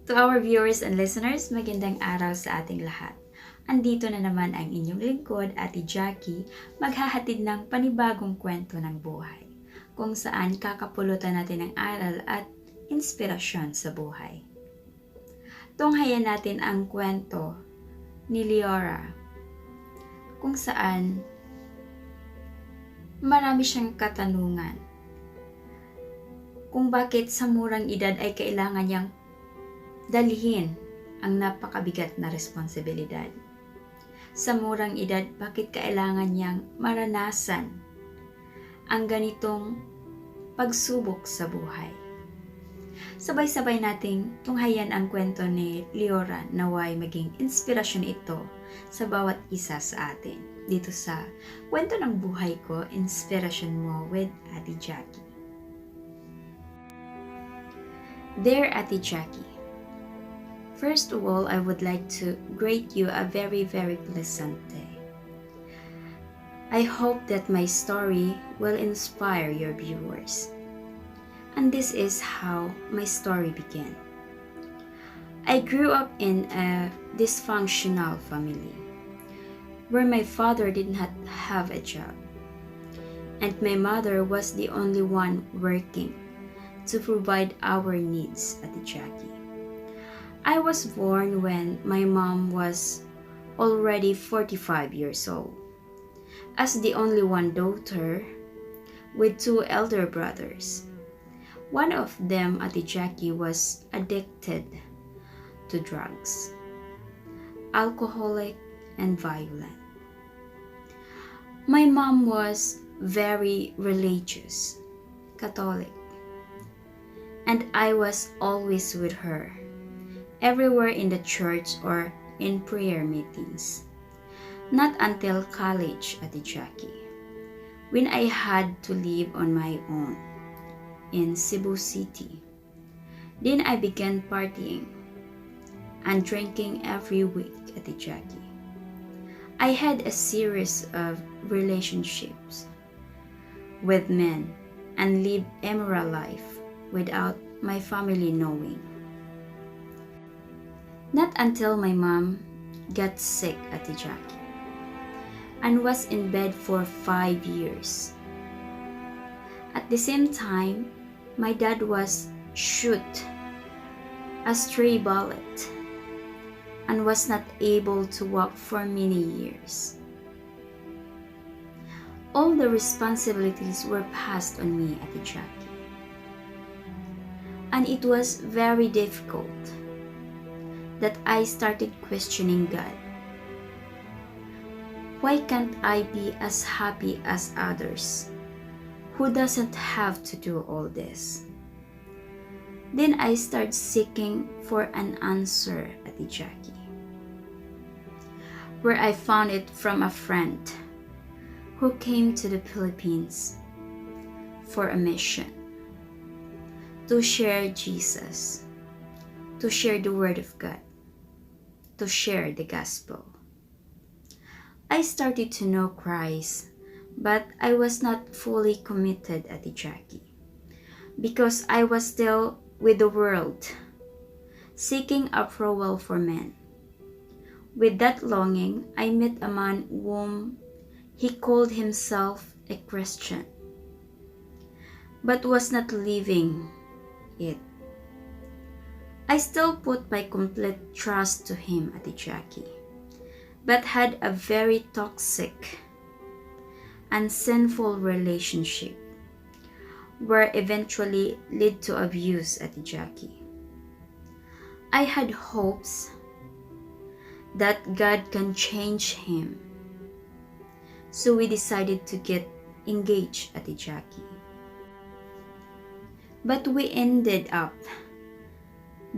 To our viewers and listeners, magandang araw sa ating lahat. Andito na naman ang inyong lingkod, Ate Jacky, maghahatid ng panibagong kwento ng buhay, kung saan kakapulutan natin ng aral at inspirasyon sa buhay. Tunghayan natin ang kwento ni LEORA, kung saan marami siyang katanungan kung bakit sa murang edad ay kailangan niyang dalhin ang napakabigat na responsibilidad. Sa murang edad, bakit kailangan niyang maranasan ang ganitong pagsubok sa buhay? Sabay-sabay nating tunghayan ang kwento ni LEORA, naway maging inspirasyon ito sa bawat isa sa atin. Dito sa Kwento ng Buhay Ko, Inspirasyon Mo with Ate Jacky. Dear Ate Jacky, first of all, I would like to greet you a very, very pleasant day. I hope that my story will inspire your viewers. And this is how my story began. I grew up in a dysfunctional family where my father did not have a job, and my mother was the only one working to provide our needs at the Jacky. I was born when my mom was already 45 years old, as the only one daughter with two elder brothers. One of them, Ate Jacky, was addicted to drugs, alcoholic and violent. My mom was very religious, Catholic, and I was always with her, everywhere in the church or in prayer meetings. Not until college at the Jacky, when I had to live on my own in Cebu City. Then I began partying and drinking every week at the Jacky. I had a series of relationships with men and lived immoral life without my family knowing. Not until my mom got sick at the Jacky and was in bed for 5 years. At the same time, my dad was shot a stray bullet and was not able to walk for many years. All the responsibilities were passed on me at the Jacky, and it was very difficult that I started questioning God. Why can't I be as happy as others who doesn't have to do all this? Then I started seeking for an answer at the Jacky, where I found it from a friend who came to the Philippines for a mission, to share Jesus, to share the Word of God, to share the Gospel. I started to know Christ, but I was not fully committed at the Jacky because I was still with the world, seeking approval for men. With that longing, I met a man whom he called himself a Christian, but was not living it. I still put my complete trust to him, Ate Jacky, but had a very toxic and sinful relationship where eventually led to abuse, Ate Jacky. I had hopes that God can change him, so we decided to get engaged, Ate Jacky. But we ended up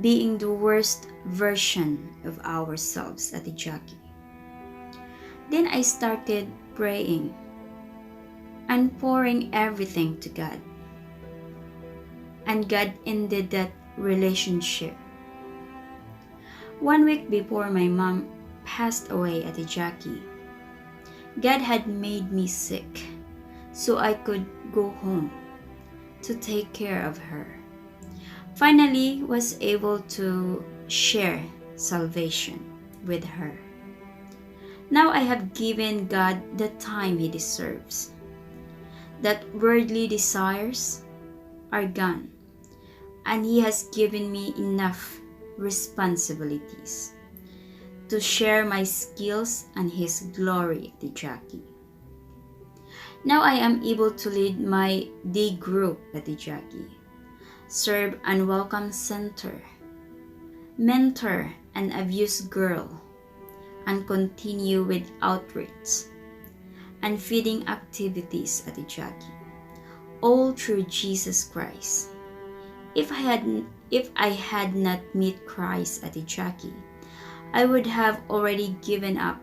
being the worst version of ourselves, Ate Jacky. Then I started praying and pouring everything to God. And God ended that relationship. 1 week before my mom passed away, Ate Jacky, God had made me sick so I could go home to take care of her. Finally, was able to share salvation with her. Now I have given God the time He deserves. That worldly desires are gone, and He has given me enough responsibilities to share my skills and His glory, Ate Jacky. Now I am able to lead my day group, Ate Jacky, serve unwelcome center, mentor an abused girl, and continue with outreach and feeding activities, Ate Jacky, all through Jesus Christ. If I had not met Christ, Ate Jacky, I would have already given up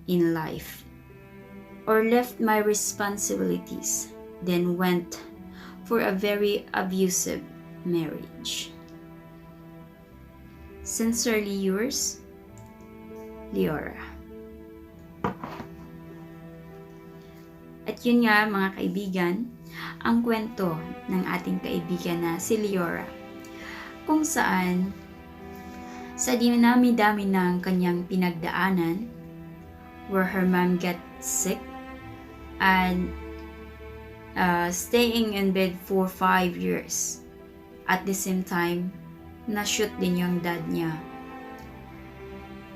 in life or left my responsibilities, then went for a very abusive marriage. Sincerely yours, LEORA. At yun nga mga kaibigan, ang kwento ng ating kaibigan na si LEORA, kung saan sa dinami-dami ng kanyang pinagdaanan, where her mom got sick and staying in bed for 5 years. At the same time, na-shoot din yung dad niya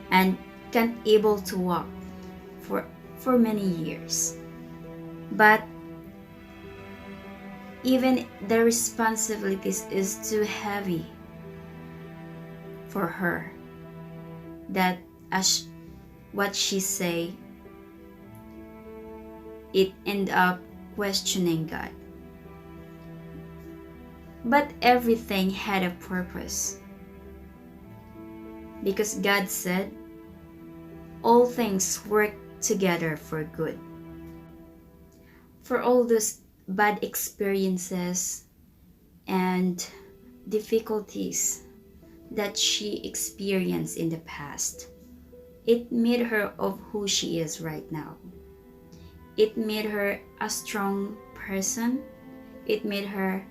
and can't able to walk for many years. But even the responsibilities is too heavy for her, that as what she say, it end up questioning God. But everything had a purpose, because God said all things work together for good. For all those bad experiences and difficulties that she experienced in the past, it made her of who she is right now. It made her a strong person. It made her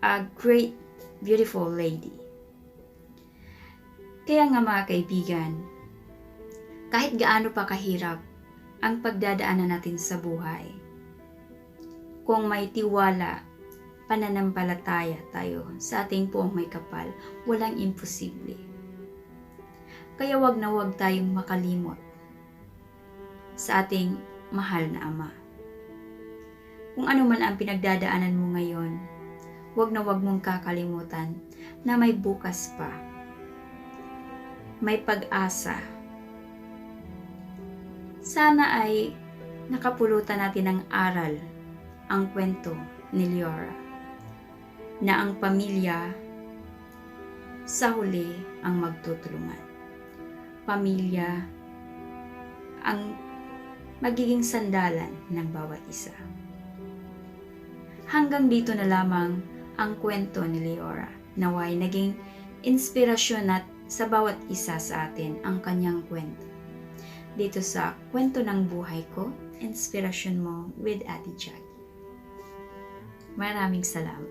a great, beautiful lady. Kaya nga mga kaibigan, kahit gaano pa kahirap ang pagdadaanan natin sa buhay, kung may tiwala, pananampalataya tayo sa ating Poong may kapal, walang imposible. Kaya wag na wag tayong makalimot sa ating mahal na Ama. Kung ano man ang pinagdadaanan mo ngayon, wag na wag mong kakalimutan na may bukas pa. May pag-asa. Sana ay nakapulutan natin ng aral ang kwento ni LEORA, na ang pamilya sa huli ang magtutulungan. Pamilya ang magiging sandalan ng bawat isa. Hanggang dito na lamang ang kwento ni LEORA. Naway naging inspirasyon at sa bawat isa sa atin ang kanyang kwento. Dito sa Kwento ng Buhay Ko, Inspirasyon Mo with Ate Jacky. Maraming salamat.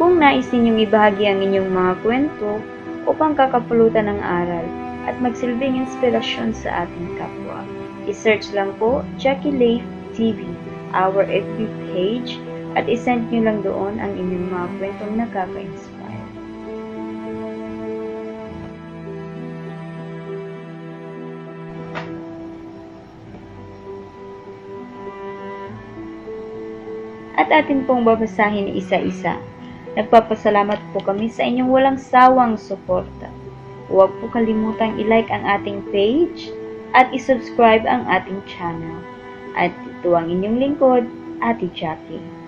Kung nais ninyong ibahagi ang inyong mga kwento upang kakapulutan ng aral, at magsilbing inspirasyon sa ating kapwa. I-search lang po Jacky TV, our FB page, at isend nyo lang doon ang inyong mga kwentong nakaka-inspire. At atin pong babasahin isa-isa. Nagpapasalamat po kami sa inyong walang sawang suporta. Huwag po kalimutang i-like ang ating page at i-subscribe ang ating channel. At ito ang inyong lingkod, Ate Jacky.